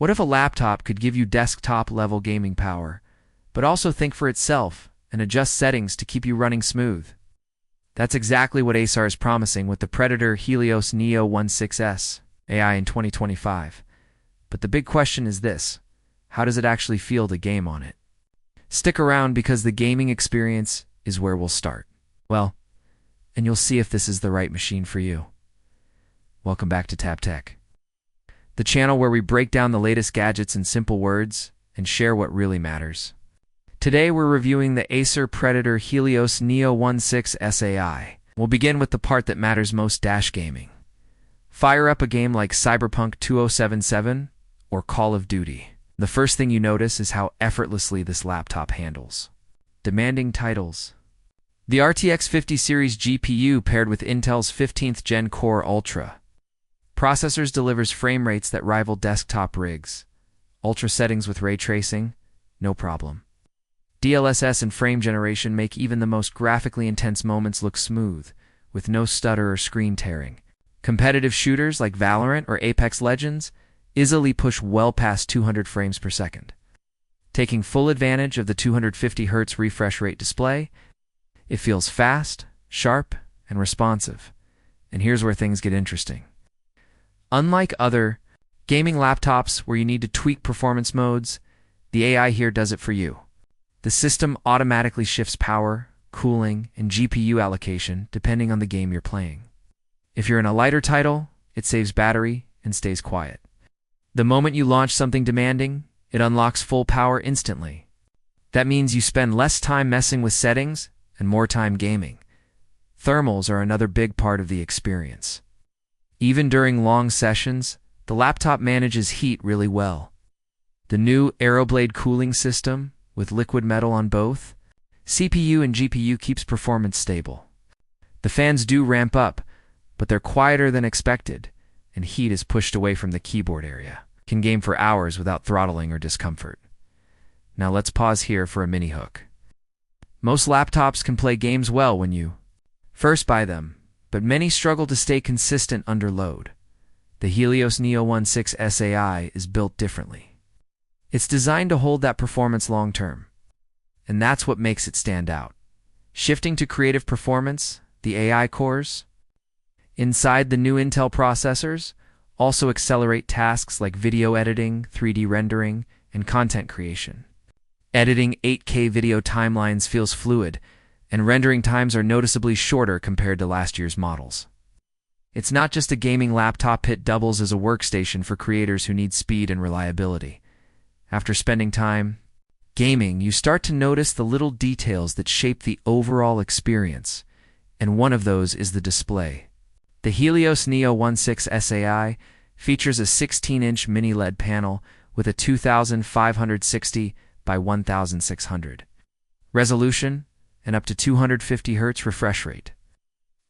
What if a laptop could give you desktop-level gaming power, but also think for itself and adjust settings to keep you running smooth? That's exactly what Acer is promising with the Predator Helios Neo 16S AI in 2025. But the big question is this: how does it actually feel to game on it? Stick around because the gaming experience is where we'll start. Well, and you'll see if this is the right machine for you. Welcome back to Tap Tech, the channel where we break down the latest gadgets in simple words and share what really matters. Today we're reviewing the Acer Predator Helios Neo 16S AI. We'll begin with the part that matters most: dash gaming. Fire up a game like Cyberpunk 2077 or Call of Duty. The first thing you notice is how effortlessly this laptop handles demanding titles. The RTX 50 series GPU paired with Intel's 15th Gen Core Ultra processors delivers frame rates that rival desktop rigs. Ultra settings with ray tracing, no problem. DLSS and frame generation make even the most graphically intense moments look smooth, with no stutter or screen tearing. Competitive shooters like Valorant or Apex Legends easily push well past 200 frames per second. Taking full advantage of the 250 Hz refresh rate display, it feels fast, sharp, and responsive. And here's where things get interesting. Unlike other gaming laptops where you need to tweak performance modes, the AI here does it for you. The system automatically shifts power, cooling, and GPU allocation depending on the game you're playing. If you're in a lighter title, it saves battery and stays quiet. The moment you launch something demanding, it unlocks full power instantly. That means you spend less time messing with settings and more time gaming. Thermals are another big part of the experience. Even during long sessions, the laptop manages heat really well. The new AeroBlade cooling system, with liquid metal on both CPU and GPU, keeps performance stable. The fans do ramp up, but they're quieter than expected, and heat is pushed away from the keyboard area. Can game for hours without throttling or discomfort. Now let's pause here for a mini hook. Most laptops can play games well when you first buy them, but many struggle to stay consistent under load. The Helios Neo 16S AI is built differently. It's designed to hold that performance long term, and that's what makes it stand out. Shifting to creative performance, the AI cores inside the new Intel processors also accelerate tasks like video editing, 3D rendering, and content creation. Editing 8K video timelines feels fluid, and rendering times are noticeably shorter compared to last year's models. It's not just a gaming laptop, it doubles as a workstation for creators who need speed and reliability. After spending time gaming, you start to notice the little details that shape the overall experience, and one of those is the display. The Helios Neo 16S AI features a 16-inch mini LED panel with a 2560 by 1600 resolution and up to 250 Hz refresh rate.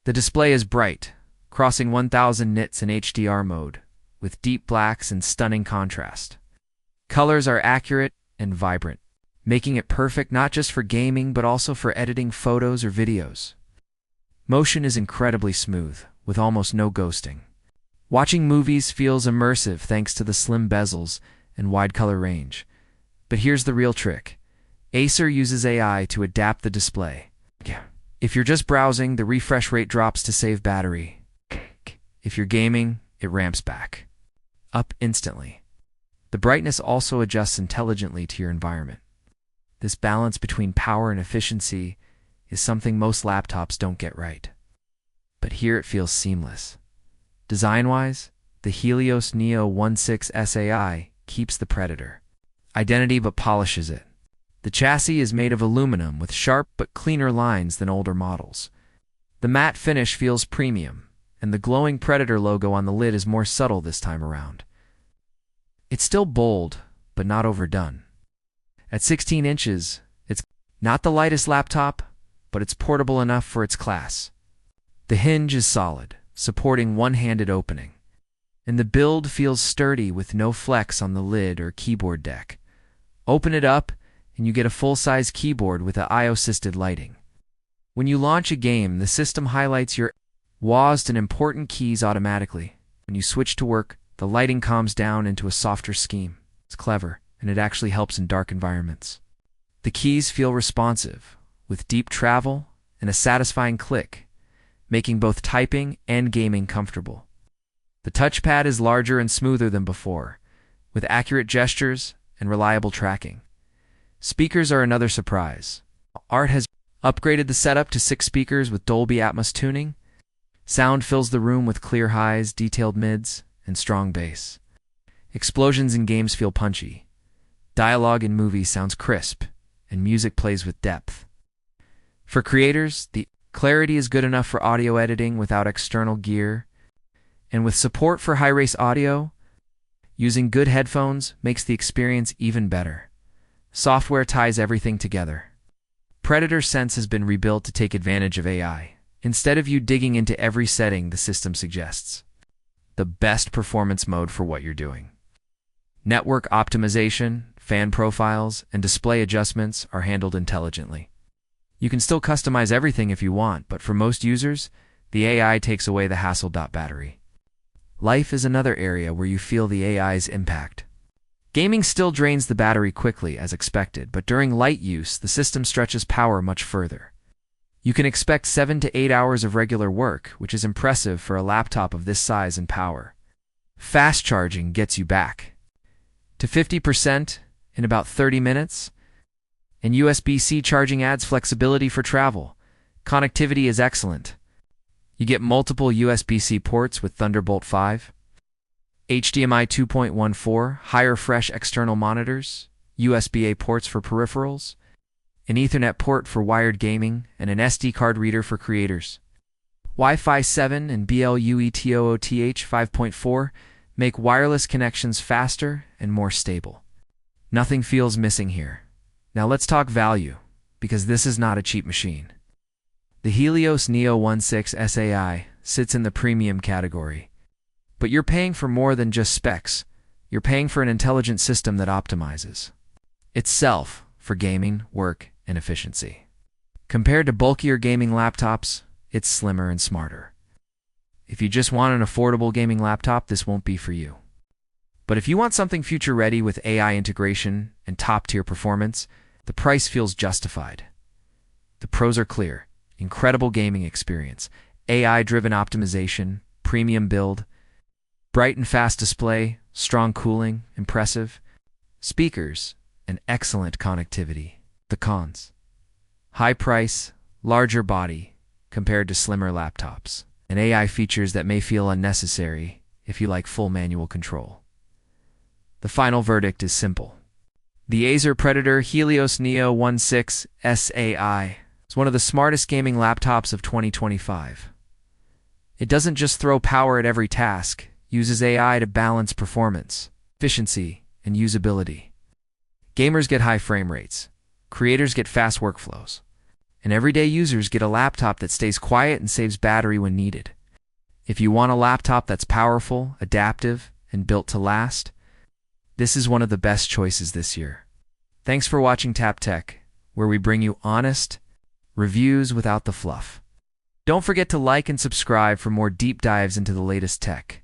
The display is bright, crossing 1000 nits in HDR mode, with deep blacks and stunning contrast. Colors are accurate and vibrant, making it perfect not just for gaming but also for editing photos or videos. Motion is incredibly smooth, with almost no ghosting. Watching movies feels immersive thanks to the slim bezels and wide color range. But here's the real trick. Acer uses AI to adapt the display. If you're just browsing, the refresh rate drops to save battery. If you're gaming, it ramps back up instantly. The brightness also adjusts intelligently to your environment. This balance between power and efficiency is something most laptops don't get right. But here it feels seamless. Design-wise, the Helios Neo 16S AI keeps the Predator identity but polishes it. The chassis is made of aluminum with sharp but cleaner lines than older models. The matte finish feels premium, and the glowing Predator logo on the lid is more subtle this time around. It's still bold, but not overdone. At 16 inches, it's not the lightest laptop, but it's portable enough for its class. The hinge is solid, supporting one-handed opening, and the build feels sturdy with no flex on the lid or keyboard deck. Open it up, and you get a full-size keyboard with a IO-assisted lighting. When you launch a game, the system highlights your WASD and important keys automatically. When you switch to work, the lighting calms down into a softer scheme. It's clever, and it actually helps in dark environments. The keys feel responsive, with deep travel and a satisfying click, making both typing and gaming comfortable. The touchpad is larger and smoother than before, with accurate gestures and reliable tracking. Speakers are another surprise. Art has upgraded the setup to 6 speakers with Dolby Atmos tuning. Sound fills the room with clear highs, detailed mids, and strong bass. Explosions in games feel punchy. Dialogue in movies sounds crisp, and music plays with depth. For creators, the clarity is good enough for audio editing without external gear, and with support for high-res audio, using good headphones makes the experience even better. Software ties everything together. Predator Sense has been rebuilt to take advantage of AI, instead of you digging into every setting the system suggests. The best performance mode for what you're doing. Network optimization, fan profiles, and display adjustments are handled intelligently. You can still customize everything if you want, but for most users, the AI takes away the hassle. Battery life is another area where you feel the AI's impact. Gaming still drains the battery quickly as expected, but during light use, the system stretches power much further. You can expect 7 to 8 hours of regular work, which is impressive for a laptop of this size and power. Fast charging gets you back to 50% in about 30 minutes, and USB-C charging adds flexibility for travel. Connectivity is excellent. You get multiple USB-C ports with Thunderbolt 5, HDMI 2.14, higher fresh external monitors, USB-A ports for peripherals, an Ethernet port for wired gaming, and an SD card reader for creators. Wi-Fi 7 and BLUETOOTH 5.4 make wireless connections faster and more stable. Nothing feels missing here. Now let's talk value, because this is not a cheap machine. The Helios Neo 16 SAI sits in the premium category. But you're paying for more than just specs. You're paying for an intelligent system that optimizes itself for gaming, work, and efficiency. Compared to bulkier gaming laptops, it's slimmer and smarter. If you just want an affordable gaming laptop, this won't be for you. But if you want something future-ready with AI integration and top-tier performance, the price feels justified. The pros are clear. Incredible gaming experience, AI-driven optimization, premium build, bright and fast display, strong cooling, impressive speakers, and excellent connectivity. The cons: high price, larger body compared to slimmer laptops, and AI features that may feel unnecessary if you like full manual control. The final verdict is simple. The Acer Predator Helios Neo 16 SAI is one of the smartest gaming laptops of 2025. It doesn't just throw power at every task, uses AI to balance performance, efficiency, and usability. Gamers get high frame rates, creators get fast workflows, and everyday users get a laptop that stays quiet and saves battery when needed. If you want a laptop that's powerful, adaptive, and built to last, this is one of the best choices this year. Thanks for watching Tap Tech, where we bring you honest reviews without the fluff. Don't forget to like and subscribe for more deep dives into the latest tech.